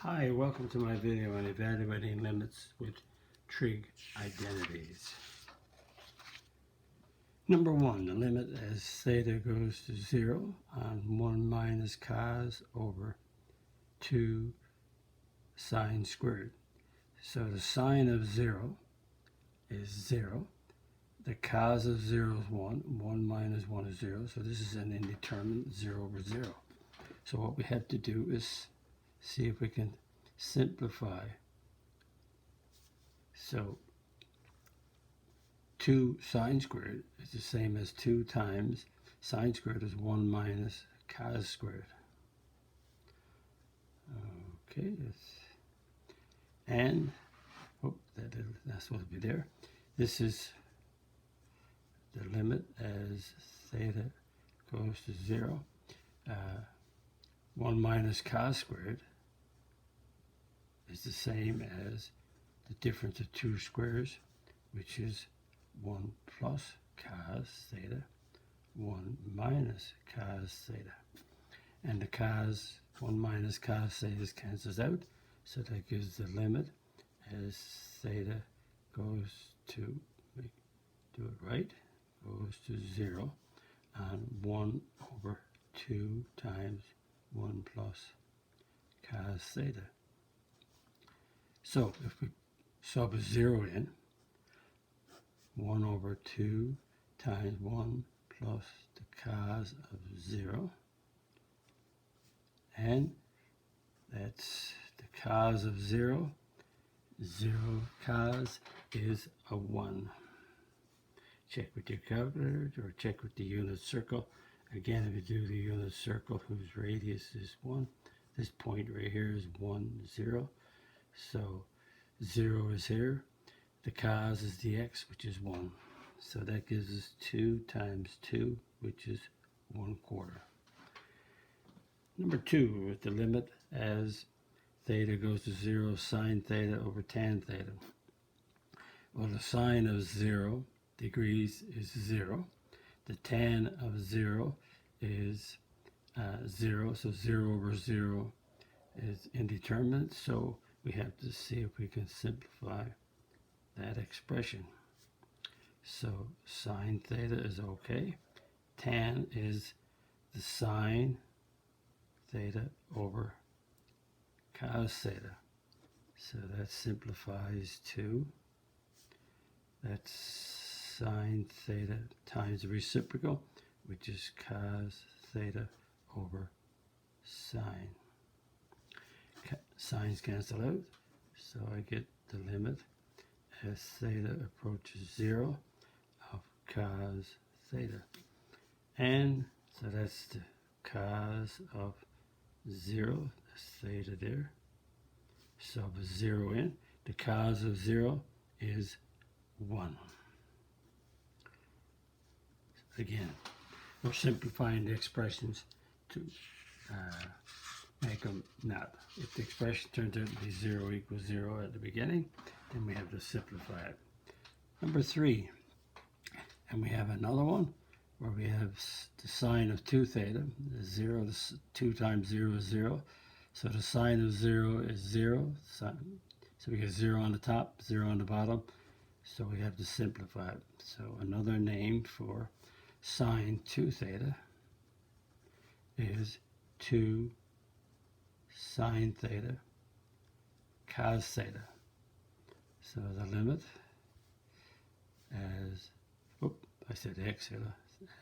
Hi, welcome to my video on evaluating limits with trig identities. Number 1, the limit as theta goes to 0 on 1 minus cos over 2 sine squared. So the sine of 0 is 0. The cos of 0 is 1. 1 minus 1 is 0. So this is an indeterminate 0 over 0. So what we have to do is see if we can simplify. So 2 sine squared is the same as 2 times sine squared is 1 minus cos squared. Okay, and that's supposed to be there. This is the limit as theta goes to 0. 1 minus cos squared is the same as the difference of 2 squares, which is 1 plus cos theta, 1 minus cos theta. And the cos, 1 minus cos theta cancels out, so that gives the limit as theta goes to, do it right, goes to 0 on 1 over 2 times 1 plus cos theta. So if we sub a 0 in, 1 over 2 times 1 plus the cos of 0, and that's the cos of 0. 0 cos is a 1. Check with your calculator or check with the unit circle. Again, if you do the unit circle whose radius is 1, this point right here is 1, 0. So 0 is here. The cos is the x, which is 1. So that gives us 2 times 2, which is 1/4. Number 2, with the limit as theta goes to 0, sine theta over tan theta. Well, the sine of 0 degrees is 0. The tan of 0 is 0, so 0 over 0 is indeterminate, so we have to see if we can simplify that expression. So sine theta is okay. Tan is the sine theta over cos theta. So that simplifies to, that's sine theta times the reciprocal, which is cos theta over sine. Sines cancel out, so I get the limit as theta approaches 0 of cos theta. And so that's the cos of 0, that's theta there. Sub a 0 in. The cos of 0 is 1. Again, we're simplifying the expressions to make them not. If the expression turns out to be 0 equals 0 at the beginning, then we have to simplify it. Number 3, and we have another one where we have the sine of 2 theta, 0, 2 times 0 is 0. So the sine of 0 is 0. So we get 0 on the top, 0 on the bottom. So we have to simplify it. So another name for sine 2 theta is 2 sine theta cos theta. So the limit as, I said x here,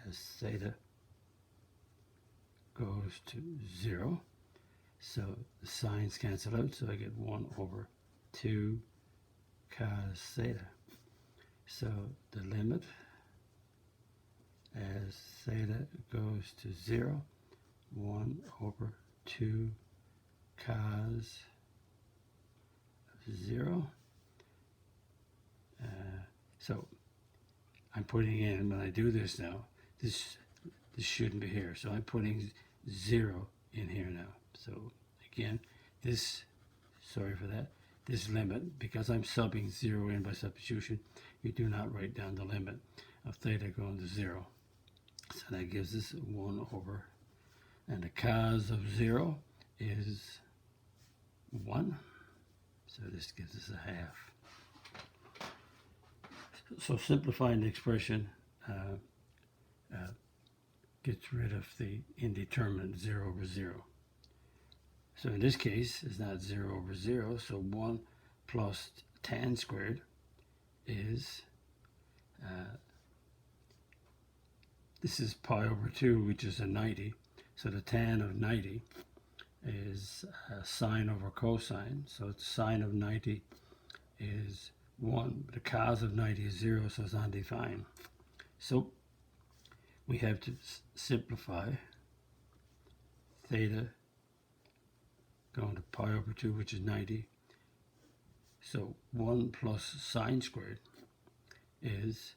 as theta goes to 0. So the sines cancel out, so I get 1 over 2 cos theta. So the limit as theta goes to 0, 1 over 2 cos of 0. So I'm putting in, when I do this now, this shouldn't be here. So I'm putting 0 in here now. So again, this, sorry for that, this limit, because I'm subbing 0 in by substitution, you do not write down the limit of theta going to 0. So that gives us 1 over, and the cos of 0 is 1. So this gives us a half. So simplifying the expression gets rid of the indeterminate 0 over 0. So in this case, it's not 0 over 0, so 1 plus tan squared is, this is pi over 2, which is a 90. So the tan of 90 is sine over cosine. So the sine of 90 is 1. The cos of 90 is 0, so it's undefined. So we have to simplify theta going to pi over 2, which is 90. So 1 plus sine squared is,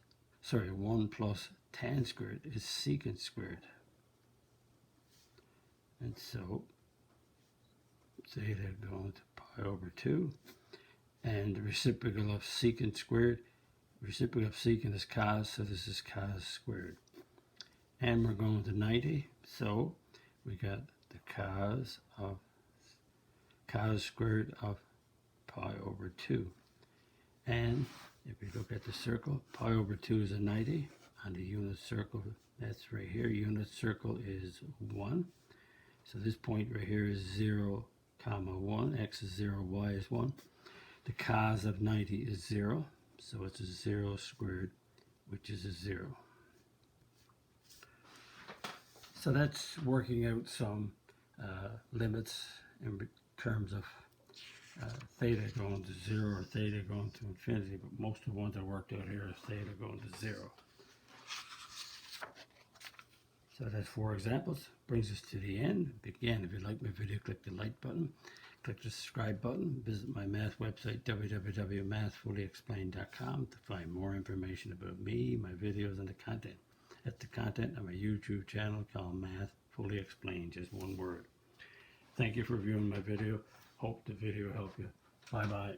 1 plus tan squared is secant squared. And so theta going to pi over 2. And the reciprocal of secant squared, reciprocal of secant is cos, so this is cos squared. And we're going to 90, so we got the cos squared of pi over 2. And if we look at the circle, pi over 2 is a 90. On the unit circle, that's right here, unit circle is 1. So this point right here is 0, comma 1. X is 0, y is 1. The cos of 90 is 0, so it's a 0 squared, which is a 0. So that's working out some limits in terms of theta going to 0 or theta going to infinity, but most of the ones I worked out here is theta going to 0. So that's 4 examples. Brings us to the end. Again, if you like my video, click the like button, click the subscribe button, visit my math website www.mathfullyexplained.com to find more information about me, my videos, and the content. That's the content of my YouTube channel called Math Fully Explained, just one word. Thank you for viewing my video. Hope the video helped you. Bye-bye.